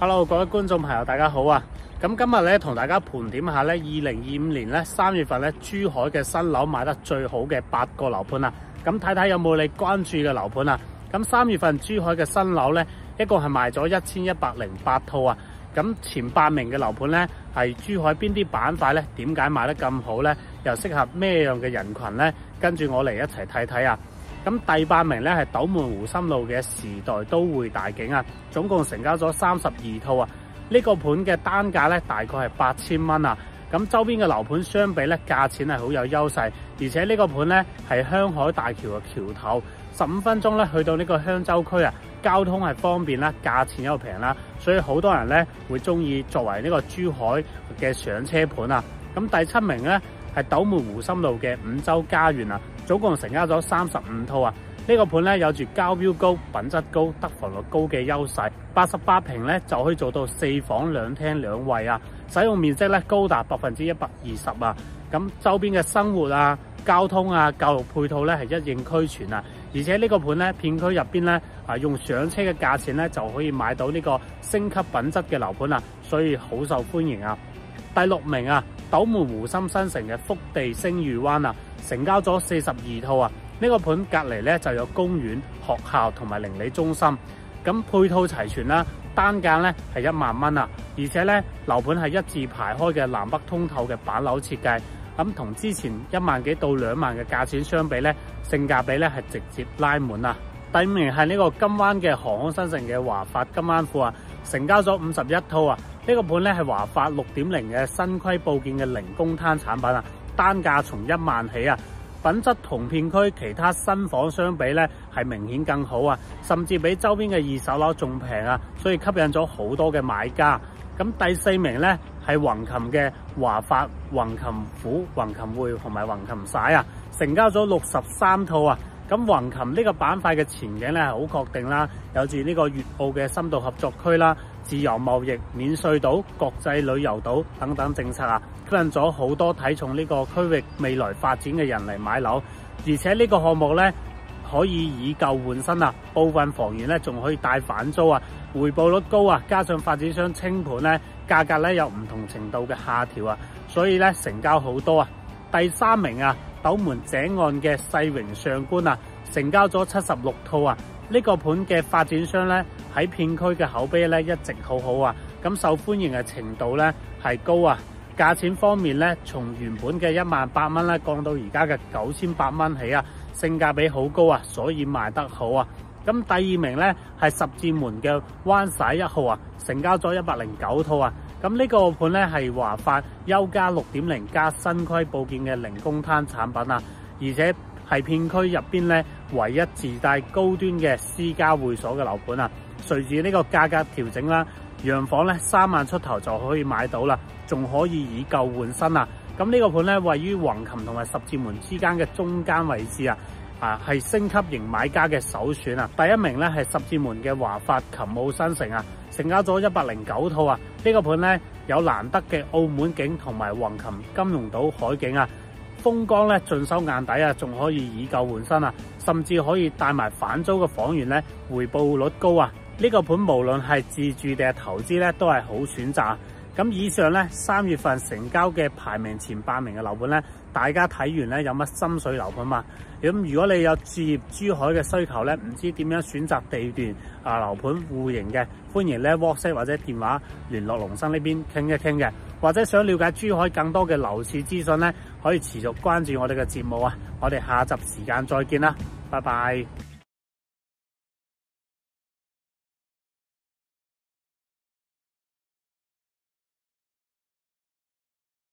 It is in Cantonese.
Hello， 各位觀眾朋友，大家好啊！咁今日咧同大家盤點下咧2025年咧3月份咧珠海嘅新樓賣得最好嘅8個樓盤啊！咁睇睇有冇你關注嘅樓盤啊！咁3月份珠海嘅新樓咧，一共係賣咗1108套啊！咁前8名嘅樓盤咧係珠海邊啲板塊咧？點解賣得咁好咧？又適合咩樣嘅人群咧？跟住我嚟一齊睇睇啊！咁第8名咧係斗門湖心路嘅時代都會大景啊，總共成交咗32套啊！呢個盤嘅單價咧大概係8000蚊啊！咁周邊嘅樓盤相比咧，價錢係好有優勢，而且呢個盤咧係香海大橋嘅橋頭，15分鐘咧去到呢個香洲區啊，交通係方便啦，價錢又平啦，所以好多人咧會中意作為呢個珠海嘅上車盤啊！咁第7名咧係斗門湖心路嘅五洲家園啊，總共成交咗35套啊！呢個盤咧有住交標高、品質高、得房率高嘅優勢，88平咧就可以做到4房2廳2衛啊！使用面積咧高達120%啊！咁周邊嘅生活啊、交通啊、教育配套咧係一應俱全啊！而且呢個盤咧片區入邊咧用上車嘅價錢咧就可以買到呢個升級品質嘅樓盤啊，所以好受歡迎啊！第6名啊，斗門湖心新城嘅福地星譽灣啊，成交咗42套啊！呢個盤隔離咧就有公園、學校同埋鄰里中心，咁配套齊全啦，單價咧係1萬蚊啊！而且咧樓盤係一字排開嘅南北通透嘅板樓設計，咁同之前1萬幾到2萬嘅價錢相比咧，性價比咧係直接拉滿啊！第5名係呢個金灣嘅航空新城嘅華發金灣庫啊，成交咗51套啊！呢個盤咧係華發6.0嘅新規佈建嘅零公攤產品啊，單價從1萬起啊！品質同片區其他新房相比咧係明顯更好啊，甚至比周邊嘅二手樓仲平啊，所以吸引咗好多嘅買家。咁第4名咧係橫琴嘅華發橫琴府、橫琴匯同埋橫琴璽啊，成交咗63套啊。咁橫琴呢個板塊嘅前景咧係好確定啦，有住呢個粵澳嘅深度合作區啦、自由貿易、免稅島、國際旅遊島等等政策啊，吸引咗好多睇重呢個區域未來發展嘅人嚟買樓。而且呢個項目咧可以以舊換新啊，部分房源咧仲可以帶反租啊，回報率高啊，加上發展商清盤咧，價格咧有唔同程度嘅下調啊，所以咧成交好多啊。第3名啊，斗門井岸嘅世榮上觀啊，成交咗76套啊！呢個盤嘅發展商咧喺片區嘅口碑咧一直好好啊，咁受歡迎嘅程度咧係高啊！價錢方面咧，從原本嘅18000蚊咧降到而家嘅9800蚊起啊，性價比好高啊，所以賣得好啊！咁第2名咧係十字門嘅灣璽1號啊，成交咗109套啊！咁呢個盤咧係華發優家6.0加新規佈建嘅零公攤產品啊，而且係片區入邊咧唯一自帶高端嘅私家會所嘅樓盤啊。隨住呢個價格調整啦，洋房咧3萬出頭就可以買到啦，仲可以以舊換新啊。咁呢個盤咧位於橫琴同埋十字門之間嘅中間位置啊，係升級型買家嘅首選啊！第1名咧係十字門嘅華發琴澳新城啊，成交咗109套啊！呢個盤咧有難得嘅澳門景同埋橫琴金融島海景啊，風光咧盡收眼底啊，仲可以以舊換新啊，甚至可以帶埋反租嘅房源咧，回報率高啊！呢個盤無論係自住定係投資咧，都係好選擇啊！咁以上咧3月份成交嘅排名前8名嘅樓盤咧，大家睇完咧有乜心水樓盤嘛？咁如果你有置業珠海嘅需求咧，唔知點樣選擇地段樓盤戶型嘅，歡迎咧 WhatsApp 或者電話聯絡龍生呢邊傾一傾嘅，或者想了解珠海更多嘅樓市資訊咧，可以持續關注我哋嘅節目啊！我哋下集時間再見啦，拜拜。